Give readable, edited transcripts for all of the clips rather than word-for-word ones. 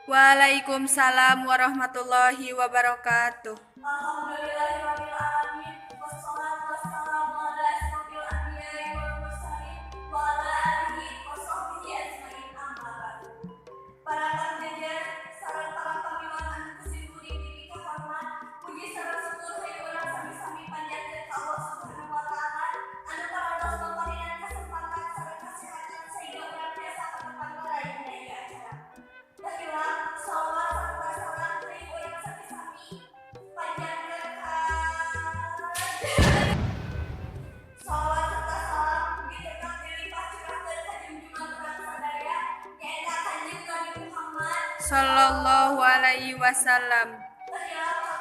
Waalaikumsalam warahmatullahi wabarakatuh. Alhamdulillahirrahmanirrahim. Wassalatu wassalamu ala asyrofil anbiya'i wal mursalin wa ala alihi wa sahbihi ajmain, amma ba'du. Para pendengar sareng para pamirang anu kusimkuring diri kahormat, puji sareng syukur hayu urang sami-sami panjatkeun ka Allah Subhanahu wa taala anu parantos paparingan kesempatan sareng kasehatan sehingga urang tiasa katepan ngarayin daya acara. Dahilah sholawat sarta salam hayu urang sami-sami panjatkeun ka sholawat serta salam ditekan dilimpah curahkeun ka junjungan urang sadaya nyaeta Kanjeng Nabi Muhammad Sallallahu alaihi wasallam. dahilah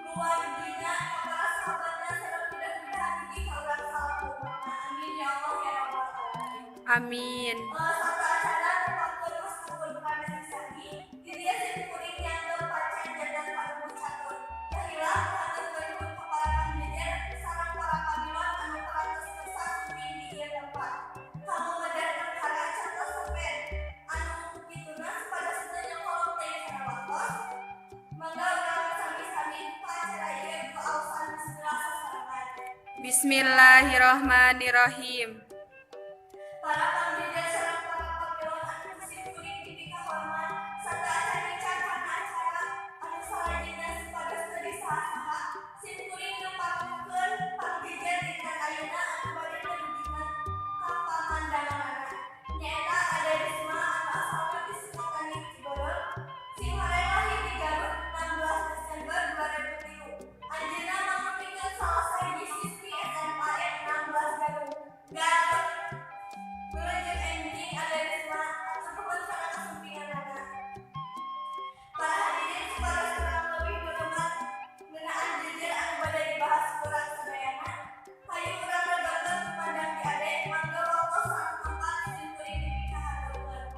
keluargina para sahabatna sareng mudah-mudahan mugi ka urang salahumna. Amin ya Allah ya rabbal alamin. Amin. Satu acara waktu meskipun bukan sani, dia simkuring yang pacan dan paruh catur. Dahilah hatur berhubung kepada panjenengan sareng para pamirang anu parantos bersatu di ieu tempat. Kamu medar perkara cantos sepen anu kituna pada sedaya kolom teh waktos. Mangga urang sami-sami pacara ieu pausan bismillah sasarangan. Bismillahirrahmanirrahim. Para pendengar sareng para pamirang anu kusimkuring diri kahormat sarta acan-acan acara anu salajengna supados teu saha-saha simkuring nepangakeun pangjejer dinten ayeuna anu bade nedugikeun ka pamandanganna nyaeta Ade Risma anu asalna ti Sukatani Ciborol sing hoream lahir di Garut 16 Desember 2003. Anjeunna mangrumpikeun salah sahiji siswi SMAN 16 Garut. Belajar ending ada Risma cukup karena kesumpinganana. Para hadirin supados urang leuwih beungat ngeunaan jejer anu bade dibahas urang sadayana. Hayu urang redokeun pandang ti Ade mangga waktos sareng tempat simkuring diri kahaturkeun.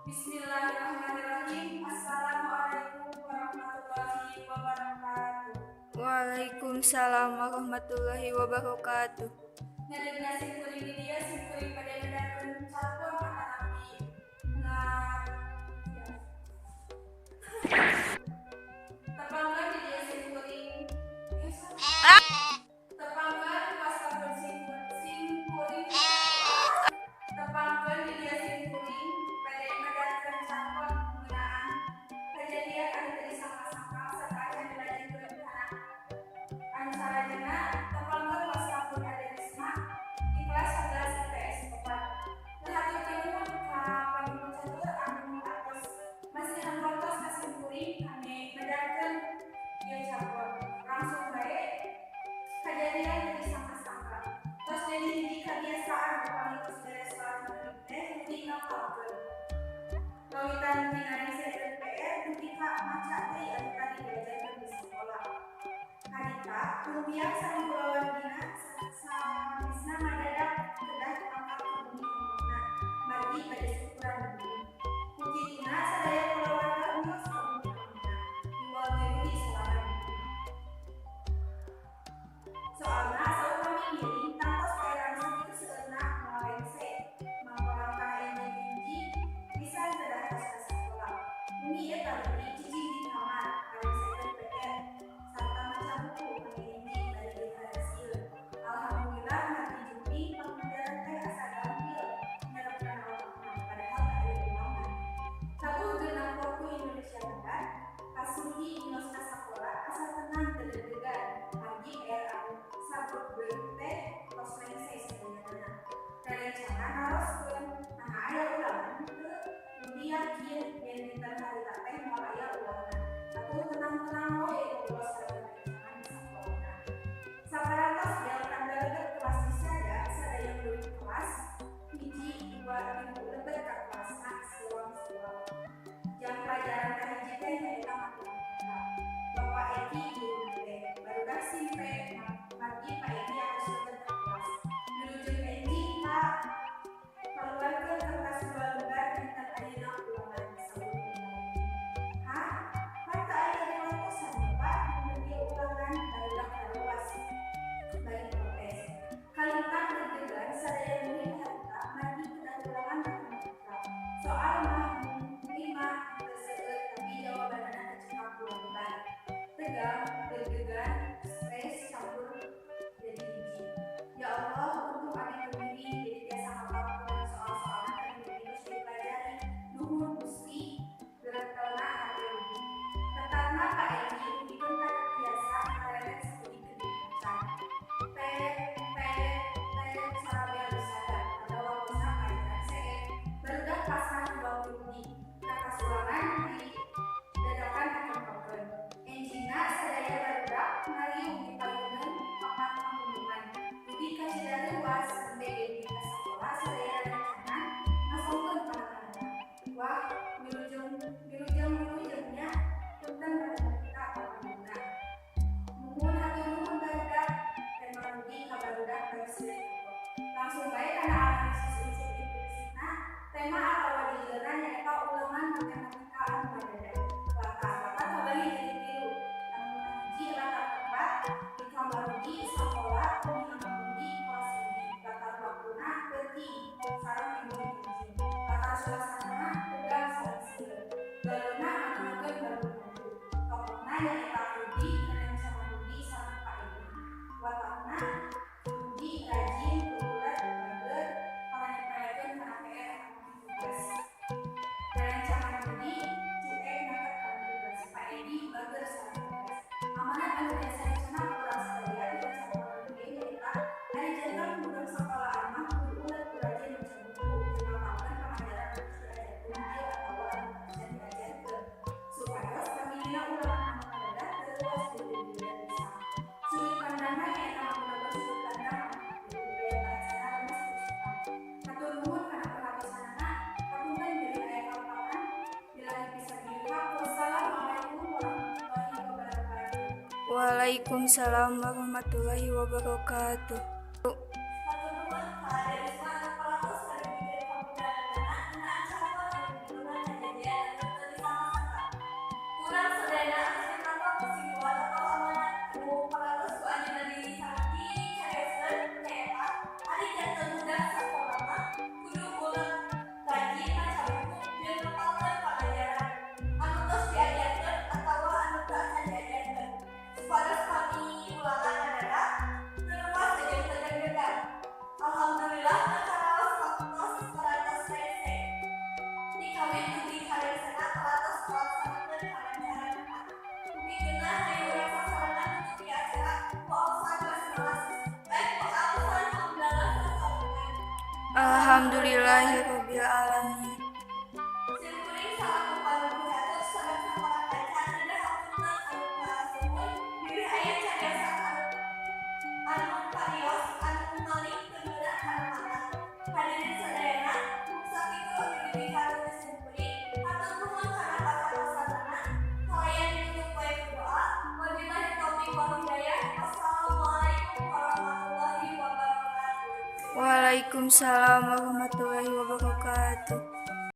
Bismillahirrahmanirrahim. Assalamualaikum warahmatullahi wabarakatuh. Waalaikumsalam warahmatullahi wabarakatuh. Ngadegna simkuring di dieu simkuring pada nedakeun catur kata Nabi. Nah, tepangkeun di dieu simkuring. Tepangkeun wasta simkuring. Tepangkeun di dieu simkuring pada nedakeun catur penggunaan kejadian anu teu disangka-sangka sarta acan dilanjutkeun kana anu salajengna tepangkeun wastapun Ade Risma di kelas 11 IPS 4. Hatur nuhun ka pamimpinan catur anu atos masih ngantos ka simkuring kami nedakeun ieu catur. Langsung bae kejadian teu disangka-sangka. Tos deui hiji kabiasaan pamingtos beres salat maghrib teh rutin ngapalkeun. Kawitan dina disekeun PR ketika maca deui anu tadi diajarkeun di sekolah. Kadita rupiah sareng kulawan dina sanesna ngadadak kedah angkat ke bumi umurna margi bade syukuran bumi. Pujituna sadaya kulawarga unggal ka bumi umurna iwal jeuli salaran bumi. Soalna saupami miring tantos kaerang sakitu seueurna moal rengse mangko langkah enjing hiji pisan kedah tos ka sakola. Bumi ieu kaleutik cicing di kamar ngarengseukeun PR sarta maca buku penginjing dari literasieur. Alhamdulillah ngarti jumping pangadaran teh asa gampil nyerepkeun otakna padahal teu aya rumahan. Sabuh geunang waktu Indonesia Barat kasunggi inos ka sakola asa tenang teu deg-degan margi PR anu sabut beung teh tos rengse sadanyanana. Rerencana naroskeun nah aya ulangan teu dunia kieu yen dinten harita teh moal aya ulangan. Atuh tenang-tenang we bolos sareng rerencangan di sakolana. Saparantos dialkan daleget kelas disada sadaya leuwih kelas 1, 2, 3 lebet ka kelasna siwang-siwang. Jam pelajaran kahiji teh nyaeta matematika. Bapak Eki guru teh barudak simpe margi Pak Eki atuh lebet ka kelas. Nurujeun enjing Pak keluarkeun kertas 2 lembar dinten ayeuna ulangan sabut lembar. matematika anu madada. Latar kabagi jadi tilu. Anu hiji latar tempat di kamar di sekolah di anak di kelas ini. Latar waktuna penting sareng minggu hiji. Latar suasana tegang sareng silih. Galona anukeun baru-baru. Tokohna nyaeta Rudi, Neneng sama Rudi sareng Pak Edi. Watakna Rudi rajin, ulet, bager, pangajaran kana PR anu tugas. Neneng sama Rudi cuek nekat kana tugas. Pak Edi bager sareng tugas. Amanat anu biasa dicenah urang sadaya di sama Rudi nyaeta ari jantan budak sekolah anak kudu ulet rajin baca buku, dimakamkeun pangajaran anu diajarkeun dia atawa anu bisa diajarkeun. Supados pamilina ulangan anu kadada terluas di dunia bisa. Sudut pandangna nyaeta menggunakan sudut pandang budaya bangsa lemes bersifat. Hatur nuhun kana perhatianna. Kapunten bilih aya kapapan. Bila bisa dilihat. Wassalamualaikum warahmatullahi wabarakatuh. Waalaikumsalam warahmatullahi wabarakatuh. Hatur nuhun para Risma anu palatos kali bikin pamudalana dina acara anu digunakan kejadian anu teu disangka-sangka. Kurang sedayana anu kesimpulan atau amanat anu palatos ku anjeunna disangki careuskeun nyaeta ari janten budak sakola mah kudu ulet rajin maca buku jeung nepalkeun pelajaran anu tos diajarkeun atawa anu teu acan diajarkeun. Supados kami ulangan kadada terluas jeung tegang-tegang. Alhamdulillah acara waktos palatos selesai. Dikawin dugi kareusena palatos pelaksanakeun kalancaranana. Ugi geunah hayu urang sasarangan nutupi acara pausan basmalas. Pausan hamdalah sasarangan. Alhamdulillahirabbil alamin. Simkuring salaku panuduh hatur sareng saparang kaca nedah hapunten anu kasuhun bilih aya cariyosan anu parios anu malih teu meunang kana matang. Hadirin sadayana, sakitu abdi dipikareun simkuring hatur nuhun kana pasarosanana. Kalayan ditutup wae ku doa. Wabillahi taufiq wal hidayah. Wassalamualaikum warahmatullahi wabarakatuh. Waalaikumsalam warahmatullahi wabarakatuh.